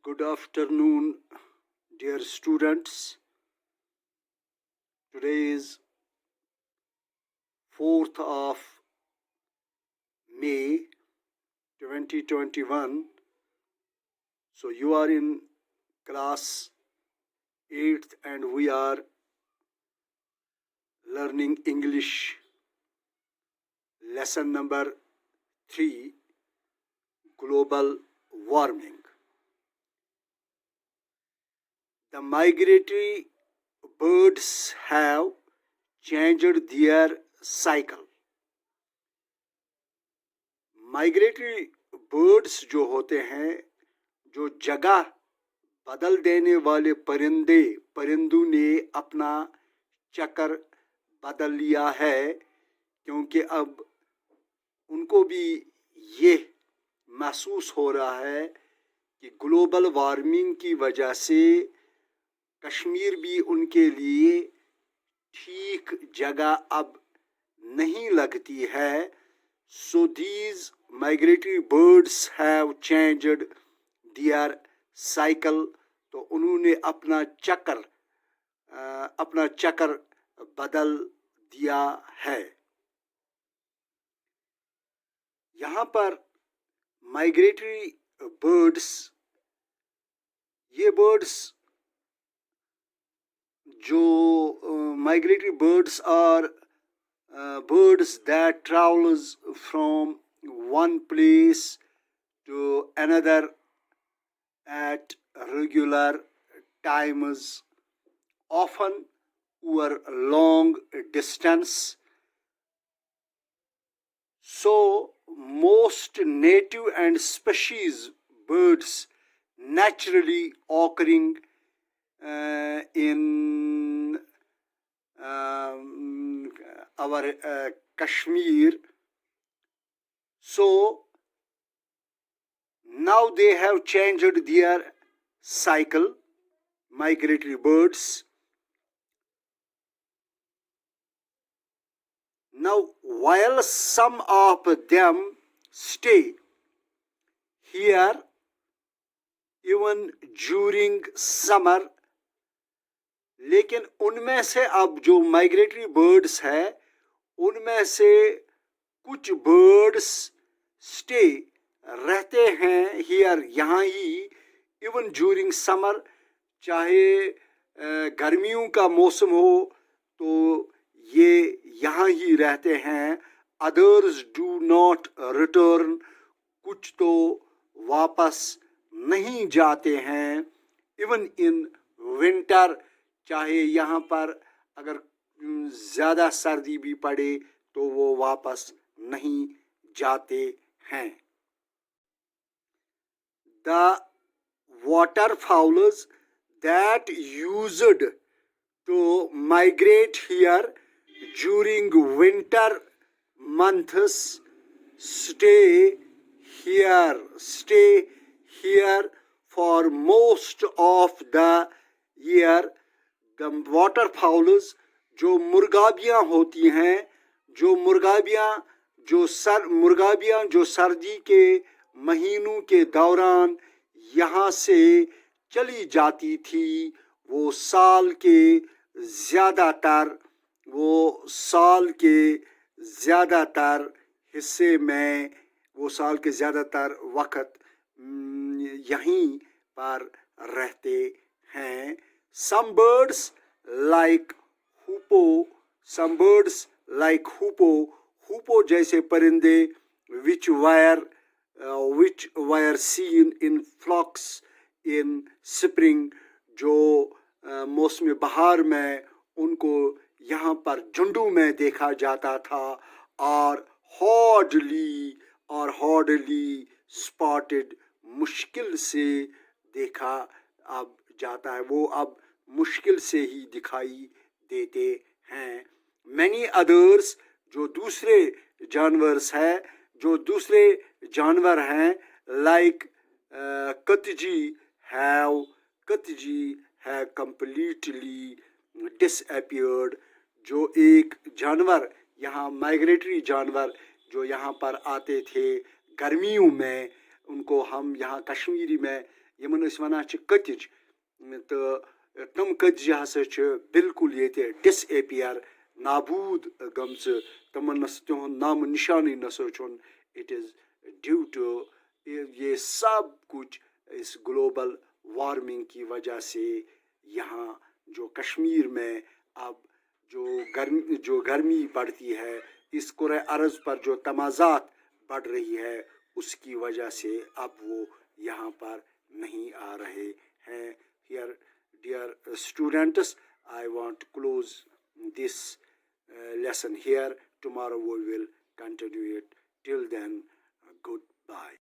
Good afternoon, dear students. Today is 4th of May 2021. So you are in class 8th and we are learning English lesson number 3, global warming. The migratory birds have changed their cycle. Migratory birds जो होते हैं, जो जगह बदल देने वाले परिंदों ने अपना चक्कर बदल लिया है, क्योंकि अब उनको भी ये महसूस हो रहा है कि ग्लोबल वार्मिंग की वजह से कश्मीर भी उनके लिए ठीक जगह अब नहीं लगती है. So these migratory birds have changed their cycle. तो उन्होंने अपना चक्कर बदल दिया है. यहाँ पर migratory birds, ये birds जो migratory birds are birds that travels from one place to another at regular times, often over long distance. So most native and species birds naturally occurring in our Kashmir. So now they have changed their cycle, migratory birds. Now while some of them stay here even during summer, लेकिन उनमें से अब जो migratory birds है, उनमें से कुछ birds stay रहते हैं हियर, यहाँ ही, इवन ड्यूरिंग समर, चाहे गर्मियों का मौसम हो तो ये यहाँ ही रहते हैं. अदर्स डू नॉट रिटर्न, कुछ तो वापस नहीं जाते हैं. इवन इन विंटर, चाहे यहाँ पर अगर ज़्यादा सर्दी भी पड़े तो वो वापस नहीं जाते हैं. The waterfowls that used to migrate here during winter months stay here for most of the year. The waterfowls, जो मुर्गाबियाँ होती हैं, जो मुर्गाबियाँ जो सर्दी के महीनों के दौरान यहाँ से चली जाती थी, वो साल के ज़्यादातर हिस्से में, वो साल के ज़्यादातर वक्त यहीं पर रहते हैं. Some birds like hoopoe जैसे परिंदे which were seen in flocks in spring, जो मौसम बहार में उनको यहाँ पर झुंडों में देखा जाता था, और hardly spotted, मुश्किल से देखा अब जाता है, वो अब मुश्किल से ही दिखाई देते हैं. Many others, जो दूसरे जानवर हैं, like कतजी have completely disappeared. जो एक जानवर, यहाँ माइग्रेटरी जानवर जो यहाँ पर आते थे गर्मियों में, उनको हम यहाँ कश्मीरी में यमन अस वनान छ कतिज तो तम कतिज हसा छ बिल्कुल ये डिसएपियर नाबूद गमच तमन तिहुंद नाम निशानी नसो छुन इट इज़ ड्यू टू ये सब कुछ इस ग्लोबल वार्मिंग की वजह से यहाँ जो कश्मीर में अब जो गर्मी बढ़ती है, इस कुरे अर्ज पर जो तमाज़ात बढ़ रही है उसकी वजह से अब वो यहाँ पर नहीं आ रहे हैं. Here, dear students, I want to close this lesson here. Tomorrow we will continue it. Till then, goodbye.